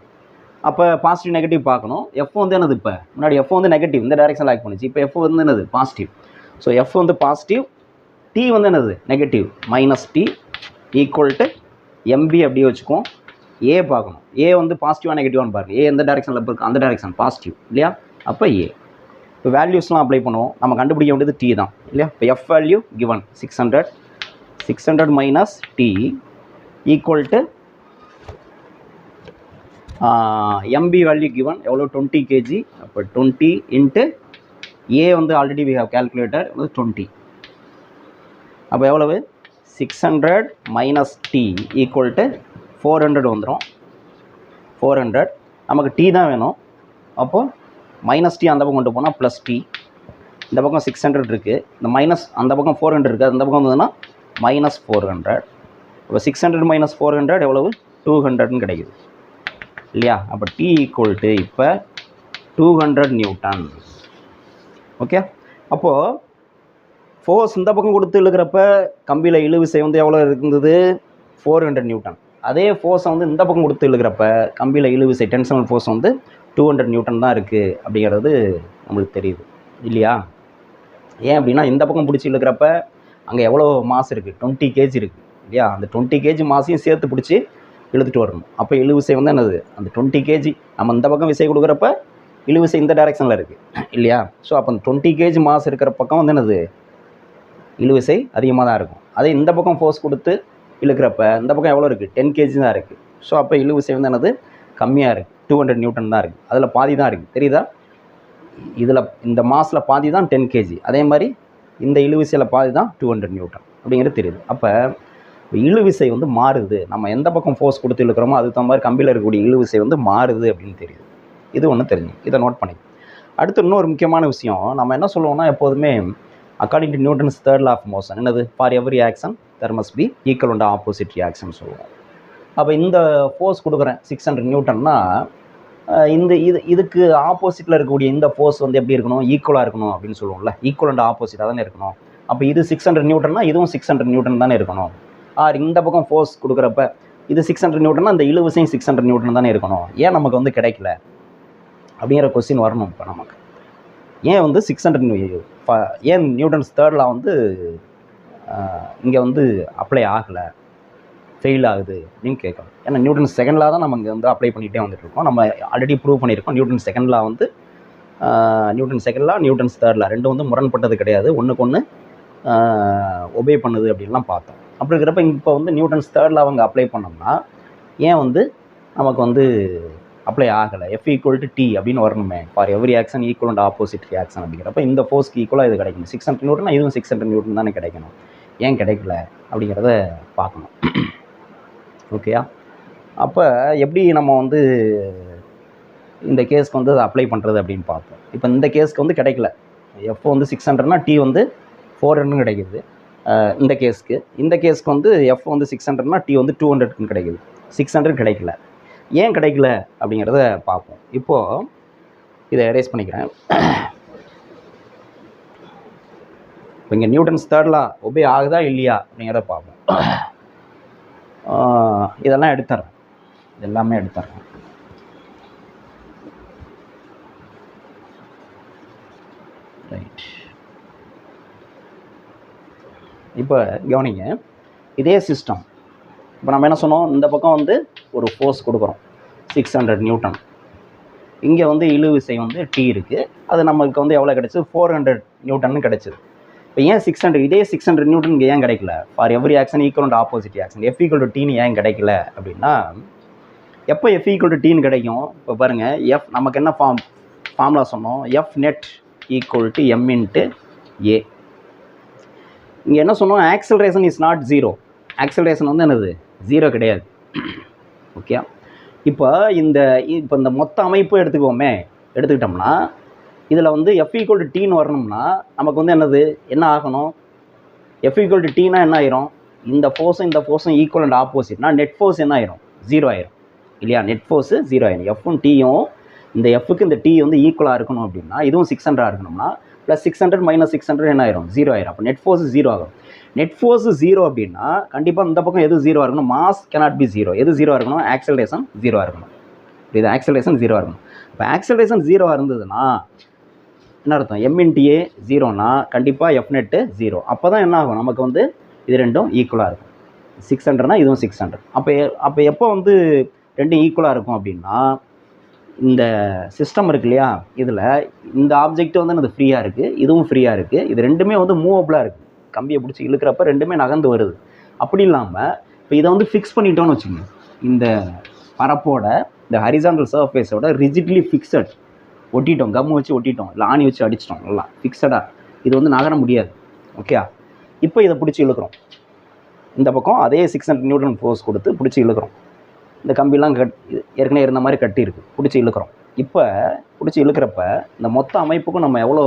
அப்போ பாசிட்டிவ் நெகட்டிவ் பார்க்கணும். எஃப் வந்து என்னது, இப்போ முன்னாடி எஃப் வந்து நெகட்டிவ் இந்த டைரெக்ஷன் ஆக்ட் பண்ணிச்சு, இப்போ எஃப் வந்து என்னது பாசிட்டிவ். ஸோ எஃப் வந்து பாசிட்டிவ், டி வந்து என்னது நெகட்டிவ், -t = mb அப்படியே வச்சுக்குவோம். ஏ பார்க்கணும், ஏ வந்து பாசிட்டிவாக நெகட்டிவானு பாருங்கள். ஏ எந்த டைரெக்ஷனில் இருக்குது, அந்த டைரெக்ஷன் பாசிட்டிவ் இல்லையா. அப்போ ஏ இப்போ வேல்யூஸ்லாம் அப்ளை பண்ணுவோம். நம்ம கண்டுபிடிக்க வேண்டியது டி தான் இல்லையா. இப்போ F value given 600 - t = mb value given எவ்வளோ, 20 kg. அப்போ 20 × ஏ வந்து ஆல்ரெடி வி ஹவ் கால்குலேட்டர் வந்து 20. அப்போ எவ்வளவு, 600 - t = 400 வந்துடும். 400 நமக்கு டி தான் வேணும். அப்போது -t அந்த பக்கம் கொண்டு போனால் +t. இந்த பக்கம் 600 இருக்குது, இந்த மைனஸ் அந்த பக்கம் 400 இருக்குது, அந்த பக்கம் வந்ததுன்னா -400. இப்போ 600 - 400 எவ்வளவு, 200ன்னு கிடைக்குது இல்லையா. அப்போ t = இப்போ 200 நியூட்டன். ஓகே, அப்போது ஃபோர்ஸ் இந்த பக்கம் கொடுத்து இழுக்கிறப்ப கம்பியில் இழுவிசை வந்து எவ்வளோ இருந்தது, 400 நியூட்டன். அதே ஃபோர்ஸை வந்து இந்த பக்கம் கொடுத்து இழுக்கிறப்ப கம்பியில் இழுவிசை டென்ஷனல் ஃபோர்ஸ் வந்து 200 நியூட்டன் தான் இருக்குது அப்படிங்கிறது நம்மளுக்கு தெரியுது இல்லையா. ஏன் அப்படின்னா இந்த பக்கம் பிடிச்சி இழுக்கிறப்ப அங்கே எவ்வளோ மாஸ் இருக்குது, 20 kg இருக்குது இல்லையா. அந்த 20 kg மாஸையும் சேர்த்து பிடிச்சி இழுத்துட்டு வரணும். அப்போ இழுவிசை வந்து என்னது, அந்த 20 kg நம்ம இந்த பக்கம் விசை கொடுக்குறப்ப இழுவிசை இந்த டைரெக்ஷனில் இருக்குது இல்லையா. ஸோ அப்போ அந்த 20 kg மாஸ் இருக்கிற பக்கம் வந்து என்னது, இழுவிசை அதிகமாக தான் இருக்கும். அதே இந்த பக்கம் ஃபோர்ஸ் கொடுத்து இழுக்கிறப்ப இந்த பக்கம் எவ்வளோ இருக்குது, 10 kg தான் இருக்குது. ஸோ அப்போ இழுவிசை வந்து என்னது, கம்மியாக இருக்குது, 200 நியூட்டன் தான் இருக்குது. அதில் பாதி தான் இருக்குது தெரியுதா. இதில் இந்த மாஸில் பாதி தான் 10 kg, அதே மாதிரி இந்த இழுவிசையில் பாதி தான் 200 நியூட்டன் அப்படிங்கிறது தெரியுது. அப்போ இழுவிசை வந்து மாறுது, நம்ம எந்த பக்கம் ஃபோர்ஸ் கொடுத்து இழுக்கிறோமோ அதுக்கு தகுந்த மாதிரி கம்பியில் இருக்கக்கூடிய இழுவிசை வந்து மாறுது அப்படின்னு தெரியுது. இது ஒன்று தெரிஞ்சு, இதை நோட் பண்ணி. அடுத்து இன்னொரு முக்கியமான விஷயம், நம்ம என்ன சொல்லுவோம்னா எப்போதுமே according to Newton's third law of motion என்னது, for every action there must be equal and opposite reaction சொல்லுவோம். அப்போ இந்த ஃபோர்ஸ் கொடுக்குறேன் 600 நியூட்டன்னா இதுக்கு ஆப்போசிட்டில் இருக்கக்கூடிய இந்த ஃபோர்ஸ் வந்து எப்படி இருக்கணும், ஈக்குவலாக இருக்கணும் அப்படின்னு சொல்லுவோம்ல, ஈக்குவல் அண்ட் ஆப்போசிட்டாக தானே இருக்கணும். அப்போ இது 600 நியூட்டன்னா இதுவும் 600 நியூட்டன் தானே இருக்கணும். இந்த பக்கம் ஃபோர்ஸ் கொடுக்குறப்ப இது 600 நியூட்டன்னா அந்த இழுவிசையும் 600 நியூட்டன் தானே இருக்கணும். ஏன் நமக்கு வந்து கிடைக்கல அப்படிங்கிற கொஸ்டின் வரணும். இப்போ நமக்கு ஏன் வந்து 600 ஏன் நியூட்டன்ஸ் தேர்ட் லா வந்து இங்கே வந்து அப்ளை ஆகலை, ஃபெயில் ஆகுது அப்படின்னு கேட்கணும். ஏன்னா நியூட்டன் செகண்ட் லா தான் நம்ம இங்கே வந்து அப்ளை பண்ணிகிட்டே வந்துட்டு இருக்கோம். நம்ம ஆல்ரெடி ப்ரூவ் பண்ணியிருக்கோம் நியூட்டன் செகண்ட் லா வந்து நியூட்டன் செகண்ட் லா நியூட்டன்ஸ் தேர்ட் லா ரெண்டும் வந்து முரண்பட்டது கிடையாது, ஒன்றுக்கு ஒன்று ஒபே பண்ணுது அப்படின்லாம் பார்த்தோம். அப்படி இருக்கிறப்ப இப்போ வந்து நியூட்டன்ஸ் தேர்ட் லா அவங்க அப்ளை பண்ணோம்னா ஏன் வந்து நமக்கு வந்து அப்ளை ஆகலை. F = T அப்படின்னு வரணுமே, for every action equal and opposite action அப்படிங்கிறப்ப இந்த ஃபோர்ஸ்க்கு ஈக்குவலாக இது கிடைக்கணும். 600 நியூட்டன்னா இதுவும் 600 நியூட்டன் தானே கிடைக்கணும். ஏன் கிடைக்கல அப்படிங்கிறத பார்க்கணும். ஓகேயா? அப்போ எப்படி நம்ம வந்து இந்த கேஸ்க்கு வந்து அதை அப்ளை பண்ணுறது அப்படின்னு பார்த்தோம். இப்போ இந்த கேஸ்க்கு வந்து கிடைக்கல. F வந்து 600னா T வந்து 400 கிடைக்குது இந்த கேஸ்க்கு. இந்த கேஸ்க்கு வந்து F வந்து 600னா T வந்து 200 கிடைக்குது. 600 கிடைக்கல. ஏன் கிடைக்கல அப்படிங்கிறத பார்ப்போம். இப்போது இதை எரேஸ் பண்ணிக்கிறேன். இப்போ இங்கே நியூட்டன்ஸ் தேர்ட் லா ஒபே ஆகுதா இல்லையா அப்படிங்கிறத பார்ப்போம். இதெல்லாம் எடுத்துறேன், எல்லாமே எடுத்துறேன். ரைட், இப்போ கவனிங்க, இதே சிஸ்டம் இப்போ நம்ம என்ன சொன்னோம், இந்த பக்கம் வந்து ஒரு ஃபோர்ஸ் கொடுக்குறோம் 600 நியூட்டன், இங்கே வந்து இழுவிசை வந்து T இருக்குது, அது நமக்கு வந்து எவ்வளோ கிடச்சிது, 400 நியூட்டன்னு கிடச்சிது. இப்போ ஏன் 600 இதே 600 நியூட்டன் இங்கே ஏன் கிடைக்கல, for every action equal and opposite action F = T ஏன் கிடைக்கல அப்படின்னா, எப்போ F = T கிடைக்கும், இப்போ பாருங்கள், F நமக்கு என்ன ஃபார்முலா சொன்னோம், F net = m × a. இங்கே என்ன சொன்னோம், ஆக்சலரேஷன் இஸ் நாட் 0, ஆக்சலரேஷன் வந்து என்னது 0 கிடையாது. ஓகே, இப்போ இந்த மொத்த அமைப்பு எடுத்துக்கிட்டோம்னா இதில் வந்து F = T வரணும்னா நமக்கு வந்து என்ன ஆகணும், F = T என்ன ஆயிரும், இந்த ஃபோர்ஸும் ஈக்குவல் அண்ட் ஆப்போசிட்னா நெட் ஃபோர்ஸ் என்ன ஆயிரும், 0 ஆயிரும் இல்லையா. நெட் ஃபோர்ஸு 0 ஆயிரும். Fம் Tயும் இந்த Fக்கு இந்த T வந்து ஈக்குவலாக இருக்கணும் அப்படின்னா இதுவும் 600 இருக்கணும்னா +600 - 600 என்ன ஆயிரும், 0 ஆயிரும். அப்போ நெட் ஃபோர்ஸ் 0 ஆகும். நெட் ஃபோர்ஸ் 0 அப்படின்னா கண்டிப்பாக இந்த பக்கம் எது 0 இருக்கணும், மாஸ் கேனாட் பி 0. எது 0 இருக்கணும், ஆக்சலரேஷன் 0 இருக்கணும். இது ஆக்சலரேஷன் 0 இருக்கணும். இப்போ ஆக்சலரேஷன் 0 இருந்ததுன்னா என்ன அர்த்தம், m × a 0னா கண்டிப்பாக F net 0. அப்போ தான் என்ன ஆகும், நமக்கு வந்து இது ரெண்டும் ஈக்குவலாக இருக்கும். 600னா இதுவும் 600. அப்போ எப்போ வந்து ரெண்டும் ஈக்குவலாக இருக்கும் அப்படின்னா, இந்த சிஸ்டம் இருக்கு இல்லையா, இதில் இந்த ஆப்ஜெக்ட் வந்து அது ஃப்ரீயாக இருக்குது, இதுவும் ஃப்ரீயாக இருக்குது, இது ரெண்டுமே வந்து மூவபிளாக இருக்குது. கம்பியை பிடிச்சி இழுக்கிறப்ப ரெண்டுமே நகர்ந்து வருது. அப்படி இல்லாமல் இப்போ இதை வந்து ஃபிக்ஸ் பண்ணிட்டோன்னு வச்சுக்கோங்க, இந்த பரப்போட இந்த ஹரிசாண்டல் சர்ஃபேஸோட ரிஜிட்லி ஃபிக்ஸட் ஒட்டிட்டோம், கம் வச்சு ஒட்டிட்டோம், இல்லை ஆணி வச்சு அடிச்சிட்டோம், நல்லா ஃபிக்ஸடாக, இது வந்து நகர முடியாது. ஓகே, இப்போ இதை பிடிச்சி இழுக்கிறோம், இந்த பக்கம் அதே 600 நியூட்டன் ஃபோர்ஸ் கொடுத்து பிடிச்சி இழுக்கிறோம். இந்த கம்பிலாம் ஏற்கனவே இருந்த மாதிரி கட்டியிருக்கு, பிடிச்சி இழுக்கிறோம். இப்போ பிடிச்சி இழுக்கிறப்ப இந்த மொத்த அமைப்புக்கும் நம்ம எவ்வளோ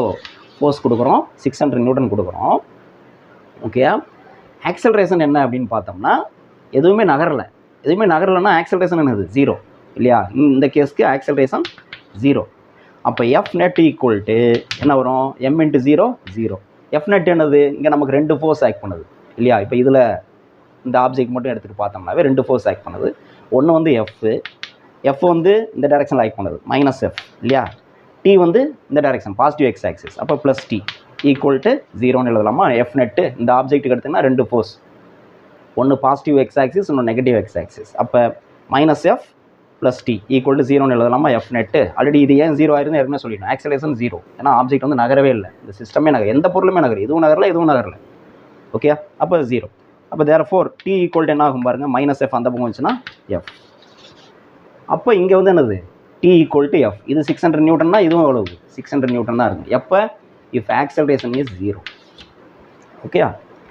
ஃபோர்ஸ் கொடுக்குறோம், 600 நியூட்டன் கொடுக்குறோம். ஓகே, ஆக்சலரேஷன் என்ன அப்படின்னு பார்த்தோம்னா எதுவுமே நகரலைன்னா ஆக்சலரேஷன் என்னது, 0 இல்லையா. இந்த கேஸ்க்கு ஆக்சலரேஷன் 0. அப்போ F net = என்ன வரும், m × 0 0. F net என்னது, இங்கே நமக்கு 2 ஃபோர்ஸ் ஆக்ட் பண்ணுது இல்லையா. இப்போ இதில் இந்த ஆப்ஜெக்ட் மட்டும் எடுத்துகிட்டு பார்த்தோம்னாவே 2 ஃபோர்ஸ் ஆக்ட் பண்ணுது. ஒன்று வந்து F வந்து இந்த டைரெக்ஷனில் ஆக்ட் பண்ணுது, -F இல்லையா. T வந்து இந்த டைரெக்ஷன் பாசிட்டிவ் x ஆக்சிஸ், அப்போ +T = 0ன்னு எழுதலாமா. F net இந்த ஆப்ஜெக்ட்டுக்கு எடுத்திங்கன்னா 2 ஃபோர்ஸ், ஒன்று பாசிட்டிவ் x ஆக்சிஸ், இன்னொன்று நெகட்டிவ் x ஆக்சிஸ். அப்போ -F + T = 0ன்னு எழுதலாமா. F net ஆல்ரெடி இது ஏன் 0 ஆயிருன்னு ஏற்கனவே சொல்லிடணும், ஆக்சலரேஷன் 0, ஏன்னா ஆப்ஜெக்ட் வந்து நகரவே இல்லை, இந்த சிஸ்டமே எந்த பொருளுமே நகரும், இதுவும் நகரல. ஓகே, அப்போ 0. அப்போ therefore T = என்ன ஆகும் பாருங்கள், -F அந்த பக்கம் வந்துச்சுன்னா F. அப்போ இங்கே வந்து என்னது, T = F. இது 600 நியூட்டன்னா இதுவும் எவ்வளவு, 600 நியூட்டன் தான் இருக்கும். எப்போ, இஃப் ஆக்சலரேஷன் இஸ் 0. ஓகே,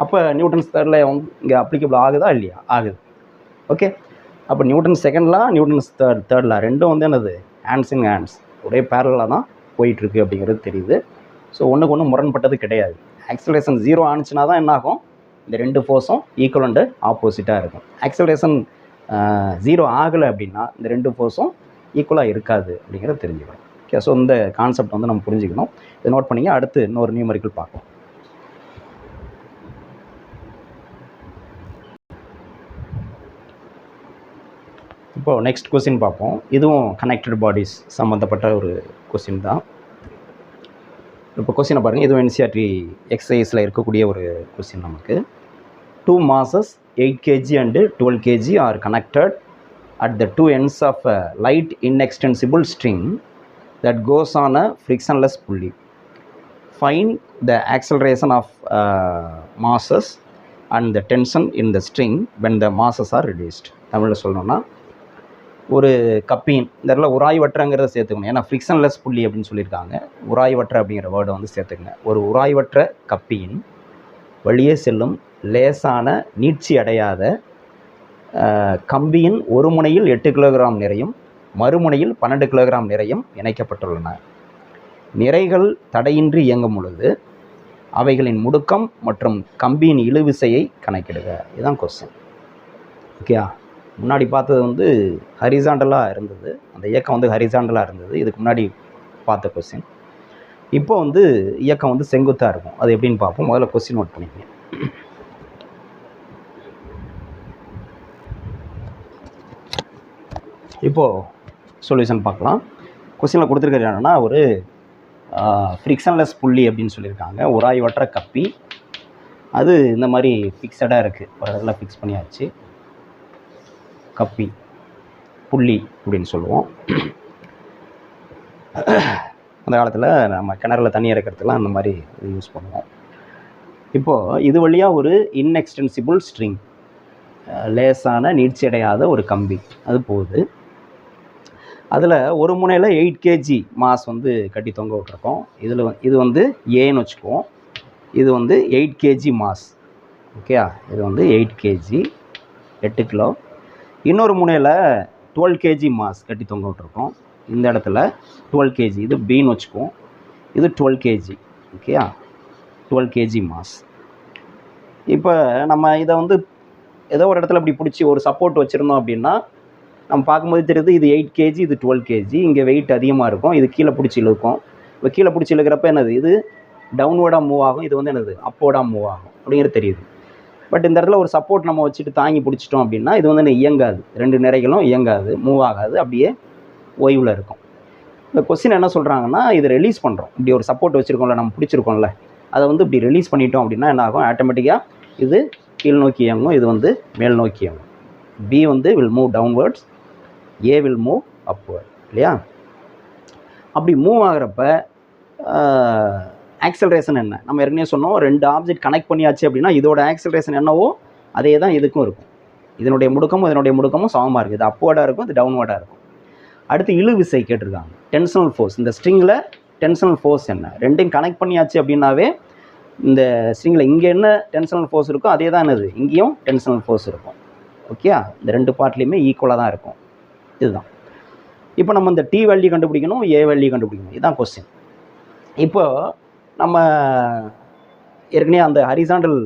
அப்போ நியூட்டன்ஸ் தேர்ட் லா இங்கே அப்ளிகபிள் ஆகுதா இல்லையா, ஆகுது. ஓகே, அப்போ நியூட்டன் செகண்ட் லா, நியூட்டன்ஸ் தேர்ட் லா ரெண்டும் வந்து என்னது, ஹேண்ட்ஸ் இன் ஹேண்ட்ஸ், ஒரே பேரலாக தான் போயிட்டுருக்கு அப்படிங்கிறது தெரியுது. ஸோ ஒன்றுக்கு ஒன்று முரண்பட்டது கிடையாது. ஆக்சலரேஷன் 0 ஆனிச்சுன்னா தான் என்ன ஆகும், இந்த 2 ஃபோர்ஸும் ஈக்குவல் அண்ட் ஆப்போசிட்டாக இருக்கும். ஆக்சலரேஷன் 0 ஆகலை அப்படின்னா இந்த 2 ஃபோர்ஸும் ஈக்குவலாக இருக்காது அப்படிங்கிறத தெரிஞ்சுக்கணும். ஓகே, ஸோ இந்த கான்செப்ட் வந்து நம்ம புரிஞ்சுக்கணும். இதை நோட் பண்ணிங்க. அடுத்து இன்னொரு நியூமரிக்கல் பார்ப்போம். இப்போது நெக்ஸ்ட் கொஸ்டின் பார்ப்போம். இதுவும் கனெக்டட் பாடிஸ் சம்மந்தப்பட்ட ஒரு கொஸ்டின் தான். இப்போ கொஸ்டினை பாருங்கள். இதுவும் NCERT எக்ஸசைஸில் இருக்கக்கூடிய ஒரு கொஸ்டின் நமக்கு. 2 masses 8 kg and 12 kg are connected at the two ends of a light inextensible string that goes on a frictionless pulley. Find the acceleration of masses and the tension in the string when the masses are reduced. தமிழில் சொல்லணும்னா, ஒரு கப்பியின் இந்த இடத்துல உராய்வற்றங்கிறத சேர்த்துக்கணும். ஏன்னா ஃப்ரிக்ஷன்லெஸ் புள்ளி அப்படின்னு சொல்லியிருக்காங்க. உராய்வற்ற அப்படிங்கிற வேர்டை வந்து சேர்த்துக்கங்க. ஒரு உராய்வற்ற கப்பியின் வழியே செல்லும் லேசான நீட்சி அடையாத கம்பியின் ஒரு முனையில் 8 கிலோகிராம் நிறையும் மறுமுனையில் 12 கிலோகிராம் நிறையும் இணைக்கப்பட்டுள்ளன. நிறைகள் தடையின்றி இயங்கும் பொழுது அவைகளின் முடுக்கம் மற்றும் கம்பியின் இழுவிசையை கணக்கிடுக. இதுதான் கொஸ்டின். ஓகேயா? முன்னாடி பார்த்தது வந்து ஹரிசாண்டலாக இருந்தது. அந்த இயக்கம் வந்து ஹரிசாண்டலாக இருந்தது இதுக்கு முன்னாடி பார்த்த கொஸ்டின். இப்போ வந்து இயக்கம் வந்து செங்குத்தாக இருக்கும். அது எப்படின்னு பார்ப்போம். முதல்ல கொஸ்டின் நோட் பண்ணிக்கங்க. இப்போது சொல்யூஷன் பார்க்கலாம். கொஸ்டினில் கொடுத்துருக்கிறது என்னென்னா, ஒரு ஃப்ரிக்ஷன்லெஸ் புள்ளி அப்படின்னு சொல்லியிருக்காங்க. உராய்வற்ற கப்பி. அது இந்த மாதிரி ஃபிக்ஸடாக இருக்குது. ஒரு இடத்துல ஃபிக்ஸ் பண்ணியாச்சு. கப்பி புள்ளி அப்படின்னு சொல்லுவோம். அந்த காலத்தில் நம்ம கிணறுல தண்ணி இறக்கிறதுலாம் அந்த மாதிரி யூஸ் பண்ணுவோம். இப்போது இது வழியாக ஒரு இன்எக்ஸ்டென்சிபிள் ஸ்ட்ரிங், லேசான நீட்சி அடையாத ஒரு கம்பி அது போகுது. அதில் ஒரு முனையில் 8 kg மாஸ் வந்து கட்டி தொங்க விட்ருக்கோம். இது வந்து ஏன்னு வச்சுக்குவோம். இது வந்து 8 kg மாஸ். ஓகே, இது வந்து 8 kg 8 கிலோ. இன்னொரு முனையில் 12 kg மாஸ் கட்டி தொங்க விட்ருக்கோம். இந்த இடத்துல 12 kg, இது பின்னு வச்சுக்குவோம். இது 12 kg. ஓகேயா, 12 kg மாஸ். இப்போ நம்ம இதை வந்து ஏதோ ஒரு இடத்துல இப்படி பிடிச்சி ஒரு சப்போர்ட் வச்சுருந்தோம் அப்படின்னா நம்ம பார்க்கும்போது தெரியுது இது 8 kg, இது 12 kg. இங்கே வெயிட் அதிகமாக இருக்கும். இது கீழே பிடிச்சி இழுக்கும். இப்போ கீழே பிடிச்சி இழுக்கிறப்ப என்னது, இது டவுன்வோர்டாக மூவ் ஆகும். இது வந்து என்னது, அப்போர்டாக மூவ் ஆகும் அப்படிங்கிறது தெரியுது. பட் இந்த இடத்துல ஒரு சப்போர்ட் நம்ம வச்சுட்டு தாங்கி பிடிச்சிட்டோம் அப்படின்னா இது வந்து இயங்காது. 2 நிறைகளும் இயங்காது, மூவ் ஆகாது, அப்படியே ஓய்வில் இருக்கும். இந்த கொஸ்டின் என்ன சொல்கிறாங்கன்னா, இதை ரிலீஸ் பண்ணுறோம். இப்படி ஒரு சப்போர்ட் வச்சுருக்கோம்ல, நம்ம பிடிச்சிருக்கோம்ல, அதை வந்து இப்படி ரிலீஸ் பண்ணிட்டோம் அப்படின்னா என்ன ஆகும், ஆட்டோமேட்டிக்காக இது கீழ் நோக்கி இயங்கும், இது வந்து மேல் நோக்கி இயங்கும். பி வந்து will move downwards, A will move upward. இல்லையா? அப்படி மூவ் ஆகிறப்ப ஆக்சலரேஷன் என்ன, நம்ம ஏற்கனவே சொன்னோம். 2 ஆப்ஜெக்ட் கனெக்ட் பண்ணியாச்சு அப்படின்னா இதோட ஆக்சலரேஷன் என்னவோ அதே தான் இதுக்கும் இருக்கும். இதனுடைய முடுக்கமும் சமமாக இருக்குது. இது அப்வர்டாக இருக்கும், இது டவுன்வர்டாக இருக்கும். அடுத்து இழு விசை கேட்டிருக்காங்க. டென்ஷனல் ஃபோர்ஸ். இந்த ஸ்ட்ரிங்கில் டென்ஷனல் ஃபோர்ஸ் என்ன, ரெண்டையும் கனெக்ட் பண்ணியாச்சு அப்படின்னாவே இந்த ஸ்ட்ரிங்கில் இங்கே என்ன டென்ஷனல் ஃபோர்ஸ் இருக்கோ அதே தான் என்னது, இங்கேயும் டென்ஷனல் ஃபோர்ஸ் இருக்கும். ஓகே, இந்த 2 பார்ட்லேயுமே ஈக்குவலாக தான் இருக்கும். இதுதான். இப்போ நம்ம இந்த டி வேல்யூ கண்டுபிடிக்கணும், ஏ வேல்யூ கண்டுபிடிக்கணும். இதுதான் கொஸ்டின். இப்போ நம்ம ஏற்கனவே அந்த ஹரிசாண்டல்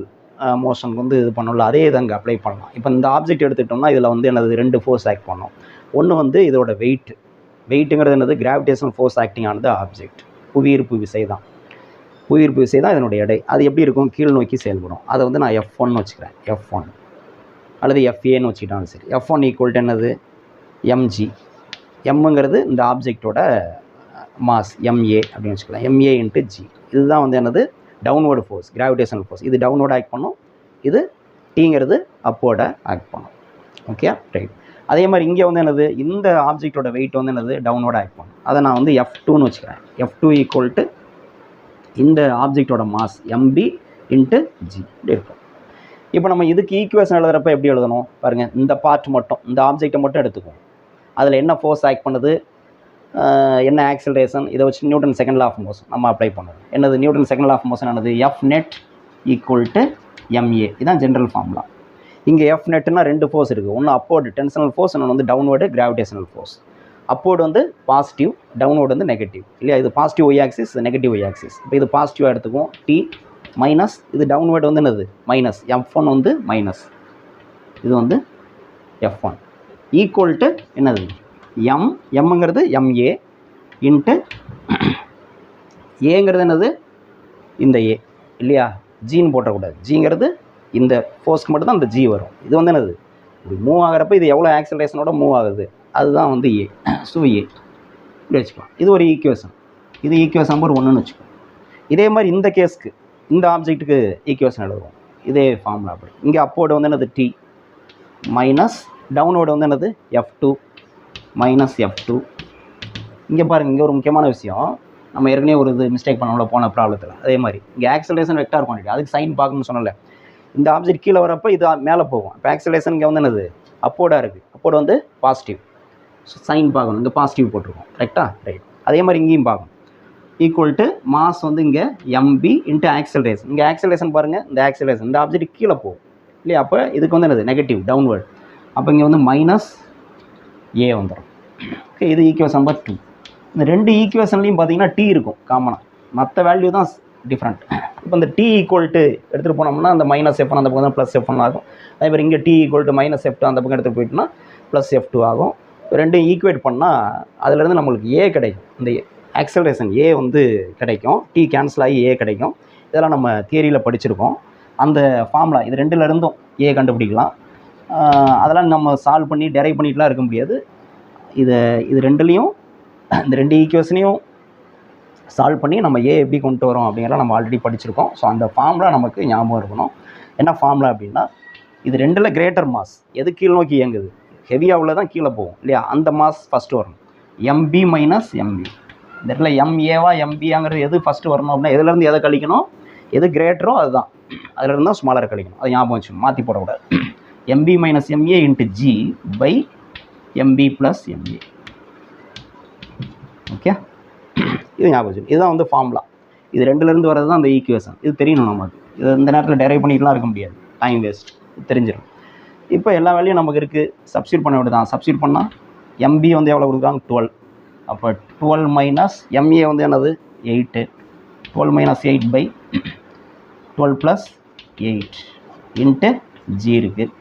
மோஷனுக்கு வந்து இது பண்ணல, அதே இதை அங்கே அப்ளை பண்ணலாம். இப்போ இந்த ஆப்ஜெக்ட் எடுத்துக்கிட்டோம்னா இதில் வந்து என்னது 2 ஃபோர்ஸ் ஆக்ட் பண்ணோம். ஒன்று வந்து இதோட வெயிட்டுங்கிறது என்னது, கிராவிடேஷனல் ஃபோர்ஸ் ஆக்டிங் ஆனது ஆப்ஜெக்ட். புவியீர்ப்பு விசை தான் இதனுடைய எடை. அது எப்படி இருக்கும், கீழ் நோக்கி செயல்படும். அதை வந்து நான் F1 வச்சுக்கிறேன். F1 அல்லது FAன்னு வச்சுக்கிட்டாலும் சரி. F1 ஈக்குவல் டு என்னது, mg. எம்ங்கிறது இந்த ஆப்ஜெக்டோட மாஸ், MA அப்படின்னு வச்சுக்கலாம். MA into G. இதுதான் வந்து என்னது, டவுன்வர்டு ஃபோர்ஸ், கிராவிடேஷனல் ஃபோர்ஸ். இது டவுன்வர்டு ஆக்ட் பண்ணும், இது டீங்கிறது அப்போர்டை ஆக்ட் பண்ணும். Okay, right. அதே மாதிரி இங்கே வந்து என்னது, இந்த ஆப்ஜெக்டோட வெயிட் வந்து என்னது, டவுன்வர்டு ஆக்ட் பண்ணும். அதை நான் வந்து F2ன்னு வச்சுக்கிறேன். F2 ஈக்குவல் டு இந்த ஆப்ஜெக்டோட மாஸ் MB இன்ட்டு G இப்படி இருக்கும். இப்போ நம்ம இதுக்கு ஈக்குவேஷன் எழுதுறப்ப எப்படி எழுதணும் பாருங்கள். இந்த பார்ட் மட்டும், இந்த ஆப்ஜெக்டை மட்டும் எடுத்துக்குவோம். அதில் என்ன ஃபோர்ஸ் ஆக்ட் பண்ணுது, என்ன ஆக்சலரேஷன், இதை வச்சு Newton second law of motion நம்ம அப்ளை பண்ணுவோம். என்னது Newton second law of motion என்னது, F net equal to MA. இதுதான் ஜென்ரல் ஃபார்முலா. இங்கே F netனா 2 ஃபோர்ஸ் இருக்குது. ஒன்று அப்போர்டு டென்ஷனல் ஃபோர்ஸ், இன்னொன்று வந்து டவுன்வர்டு கிராவிடேஷனல் ஃபோர்ஸ். அப்போர்டு வந்து பாசிட்டிவ், டவுன்வர்டு வந்து நெகட்டிவ். இல்லையா? இது positive Y axis, negative Y axis. இப்போ இது பாசிட்டிவாக எடுத்துக்குவோம், T மைனஸ், இது டவுன்வர்டு வந்து என்னது மைனஸ், F1 வந்து மைனஸ், இது வந்து F1 ஈக்குவல் டு என்னது எம்ங்கிறது எம்ஏ இன்ட்டு ஏங்கிறது என்னது இந்த ஏ இல்லையா, ஜின்னு போட்டக்கூடாது. ஜிங்கிறது இந்த ஃபோர்ஸ்க்கு மட்டும் தான் அந்த ஜி வரும். இது வந்து என்னது, இப்படி மூவ் ஆகிறப்ப இது எவ்வளோ ஆக்சலரேஷனோட மூவ் ஆகுது, அதுதான் வந்து ஏ. ஸோ ஏ இப்படி வச்சுக்கலாம். இது ஒரு ஈக்குவேஷன். இது ஈக்குவேஷன் நம்பர் 1ன்னு வச்சுக்கோம். இதே மாதிரி இந்த கேஸ்க்கு இந்த ஆப்ஜெக்ட்டுக்கு ஈக்குவேஷன் எழுதுவோம். இதே ஃபார்முலா அப்படி. இங்கே அப்போர்டு வந்து என்னது டி மைனஸ் டவுனோடு வந்து என்னது F2 மைனஸ் F2. இங்கே பாருங்கள், இங்கே ஒரு முக்கியமான விஷயம். நம்ம ஏற்கனவே ஒரு இது மிஸ்டேக் பண்ணோம்ல போன ப்ராப்ளத்தில். அதே மாதிரி இங்கே ஆக்சலரேஷன் வெக்டார் குவான்டிட்டி, அதுக்கு சைன் பார்க்கணும்னு சொன்னல. இந்த ஆப்ஜெக்ட் கீழே வரப்போ இது மேலே போகும். இப்போ ஆக்சலரேஷன் இங்கே வந்து என்னது அப்போர்டாக இருக்குது. அப்போர்டு வந்து பாசிட்டிவ். ஸோ சைன் பார்க்கணும். இங்கே பாசிட்டிவ் போட்டிருக்கோம். கரெக்டாக? ரைட். அதே மாதிரி இங்கேயும் பார்க்கணும். ஈக்குவல் டு மாஸ் வந்து இங்கே எம்பி இன்ட்டு ஆக்சலரேஷன். இங்கே ஆக்சலரேஷன் பாருங்கள், இந்த ஆக்சலரேஷன் இந்த ஆப்ஜெக்ட் கீழே போகும் இல்லையா. அப்போ இதுக்கு வந்து என்னது நெகட்டிவ் டவுன்வர்ட். அப்போ இங்கே வந்து மைனஸ் ஏ வந்துடும். ஓகே, இது ஈக்குவேஷன் நம்பர் 2. இந்த ரெண்டு ஈக்குவேஷன்லையும் பார்த்தீங்கன்னா டி இருக்கும் காமனாக, மற்ற வேல்யூ தான் டிஃப்ரெண்ட். இப்போ இந்த டி ஈக்குவல் டு எடுத்துகிட்டு போனோம்னா அந்த மைனஸ் F1 அந்த பக்கம் தான் ப்ளஸ் F1 ஆகும். அதே மாதிரி இங்கே D equal to minus F2 அந்த பக்கம் எடுத்துகிட்டு போயிட்டோம்னா ப்ளஸ் F2 ஆகும். ரெண்டும் ஈக்குவேட் பண்ணால் அதுலேருந்து நம்மளுக்கு ஏ கிடைக்கும். இந்த ஆக்சலரேஷன் ஏ வந்து கிடைக்கும். டி கேன்சல் ஆகி ஏ கிடைக்கும். இதெல்லாம் நம்ம தியரியில் படிச்சிருக்கோம். அந்த ஃபார்முலா இது ரெண்டுலேருந்தும் ஏ கண்டுபிடிக்கலாம். அதெல்லாம் நம்ம சால்வ் பண்ணி டெரைவ் பண்ணிட்டுலாம் இருக்க முடியாது. இது ரெண்டுலேயும் இந்த ரெண்டு ஈக்குவேஷனையும் சால்வ் பண்ணி நம்ம ஏ எப்படி கொண்டு வரோம் அப்படிங்கிறத நம்ம ஆல்ரெடி படிச்சிருக்கோம். ஸோ அந்த ஃபார்முலா நமக்கு ஞாபகம் இருக்கணும். என்ன ஃபார்முலா அப்படின்னா, இது ரெண்டில் கிரேட்டர் மாஸ் எது கீழ் நோக்கி இயங்குது, ஹெவியாக உள்ள தான் கீழே போகும் இல்லையா, அந்த மாஸ் ஃபஸ்ட்டு வரணும். MP minus MP. இந்த இடத்துல எம்ஏவா எம்பியாங்கிறது எது ஃபஸ்ட்டு வரணும் அப்படின்னா, எதுலேருந்து எதை கழிக்கணும், எது கிரேட்டரோ அதுதான், அதுலேருந்து தான் ஸ்மாலர் கழிக்கணும். அது ஞாபகம் வச்சு மாற்றி போடக்கூடாது. MB minus MA into G by MB plus MA. Okay, இது ஞாபகம் வச்சு. இதுதான் வந்து ஃபார்முலா. இது ரெண்டுலேருந்து வர்றது தான் அந்த ஈக்குவேஷன். இது தெரியணும் நமக்கு. இது இந்த நேரத்தில் டெரைவ் பண்ணிட்டுலாம் இருக்க முடியாது, டைம் வேஸ்ட். தெரிஞ்சிடும். இப்போ எல்லா வேலையும் நமக்கு இருக்குது. சப்ஸ்டியூட் பண்ண வேண்டியது தான். சப்ஸ்டியூட் பண்ணால் எம்பி வந்து எவ்வளோ கொடுக்குறாங்க, 12. அப்போ 12 மைனஸ் எம்ஏ வந்து என்னது 8. 12 minus 8 by 12 plus 8 into G இருக்குது.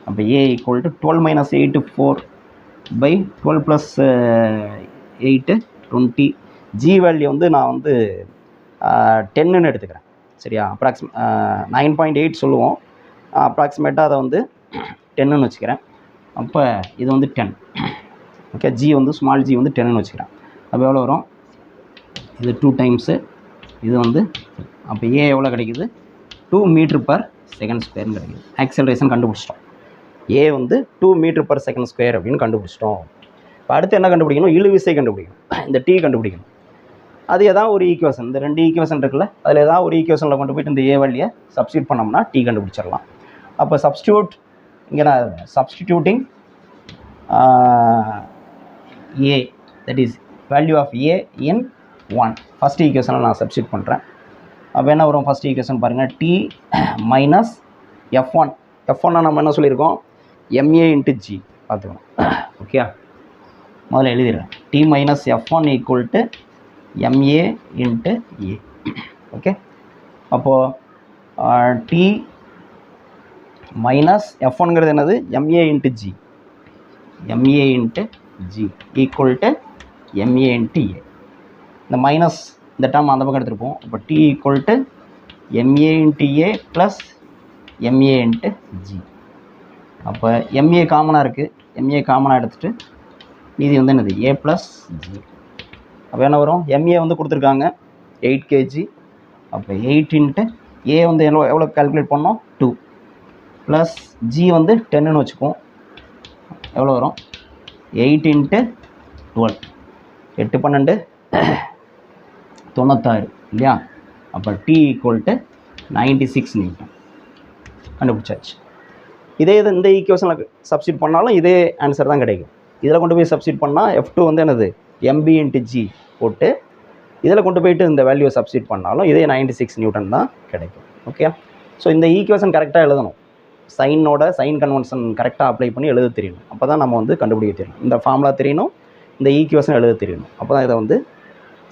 அப்போ A equal to 12 minus 8 4 by 12 plus 8 20. G value வந்து நான் வந்து 10ன்னு எடுத்துக்கிறேன். சரியா, 9.8 சொல்லுவோம். அப்ராக்சிமேட்டாக அதை வந்து 10ன்னு வச்சுக்கிறேன். அப்போ இது வந்து 10. ஓகே, ஜி வந்து ஸ்மால் ஜி வந்து 10ன்னு வச்சுக்கிறேன். அப்போ எவ்வளோ வரும், இது 2 டைம்ஸு, இது வந்து அப்போ ஏ எவ்வளோ கிடைக்குது, 2 மீட்டர்/செகண்ட் ஸ்கொயர்னு கிடைக்குது. ஆக்சலரேஷன் கண்டுபிடிச்சிட்டோம். ஏ வந்து 2 மீட்டர்/செகண்ட் ஸ்கொயர் அப்படின்னு கண்டுபிடிச்சிட்டோம். இப்போ அடுத்து என்ன கண்டுபிடிக்கணும், இழுவிசை கண்டுபிடிக்கணும். இந்த டி கண்டுபிடிக்கணும். அது ஏதாவது ஒரு ஈக்குவேஷன், இந்த ரெண்டு ஈக்குவேஷன் இருக்குல்ல, அதில் ஏதாவது ஒரு ஈக்குவேஷனில் கொண்டு போய்ட்டு இந்த ஏ வேல்யூயை சப்ஸ்டியூட் பண்ணோம்னா டி கண்டுபிடிச்சிடலாம். அப்போ சப்ஸ்டியூட் இங்கே நான் substituting A, that is value of A in 1. First ஈக்குவேஷனில் நான் சப்ஸ்டியூட் பண்ணுறேன். அப்போ என்ன வரும், ஃபஸ்ட் ஈக்குவேஷன் பாருங்கள், டி மைனஸ் F1. F1 நம்ம என்ன சொல்லியிருக்கோம், எம்ஏ இன்ட்டு ஜி பார்த்துக்கணும். ஓகே, முதல்ல எழுதிடுறேன். T minus F1 equal to MA into A. Okay, அப்போது டி மைனஸ் F1ங்கிறது என்னது, MA into G, MA into G equal to MA into A. இந்த மைனஸ் இந்த டேர்ம் அந்த பக்கம் எடுத்துருப்போம். இப்போ T equal to MA into A plus MA into G. அப்போ எம்ஏ காமனாக இருக்குது, எம்ஏ காமனாக எடுத்துகிட்டு மீதி வந்து என்னது ஏ ப்ளஸ் ஜி. அப்போ என்ன வரும், எம்ஏ வந்து கொடுத்துருக்காங்க 8 kg. அப்போ 8 இன்ட்டு ஏ வந்து எவ்வளோ கால்குலேட் பண்ணோம், 2 ப்ளஸ் ஜி வந்து 10ன்னு வச்சுக்குவோம். எவ்வளோ வரும், 8 இன்ட்டு 12, 8 12 96 இல்லையா. அப்போ டி ஈக்குவல் டு 96 நியூட்டன் கண்டுபிடிச்சாச்சு. இதே இது இந்த ஈக்குவேஷனில் சப்ஸ்டியூட் பண்ணாலும் இதே ஆன்சர் தான் கிடைக்கும். இதில் கொண்டு போய் சப்ஸ்டியூட் பண்ணால் F2 வந்து என்னது எம்பி இன்ட்டு ஜி போட்டு இதில் கொண்டு போயிட்டு இந்த வேல்யூவை சப்ஸ்டியூட் பண்ணாலும் இதே 96 நியூட்டன் தான் கிடைக்கும். ஓகே, ஸோ இந்த ஈக்குவேஷன் கரெக்டாக எழுதணும். சைன் கன்வென்ஷன் கரெக்டாக அப்ளை பண்ணி எழுத தெரியணும். அப்போ தான் நம்ம வந்து கண்டுபிடிக்க தெரியணும். இந்த ஃபார்முலா தெரியணும், இந்த ஈக்குவேஷன் எழுத தெரியணும். அப்போ தான் இதை வந்து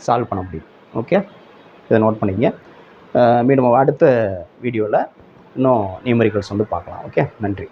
சால்வ் பண்ண முடியும். ஓகே, இதை நோட் பண்ணிக்கங்க. மீண்டும் அடுத்த வீடியோவில் இன்னும் நியூமெரிக்கல்ஸ் வந்து பார்க்கலாம். ஓகே, நன்றி.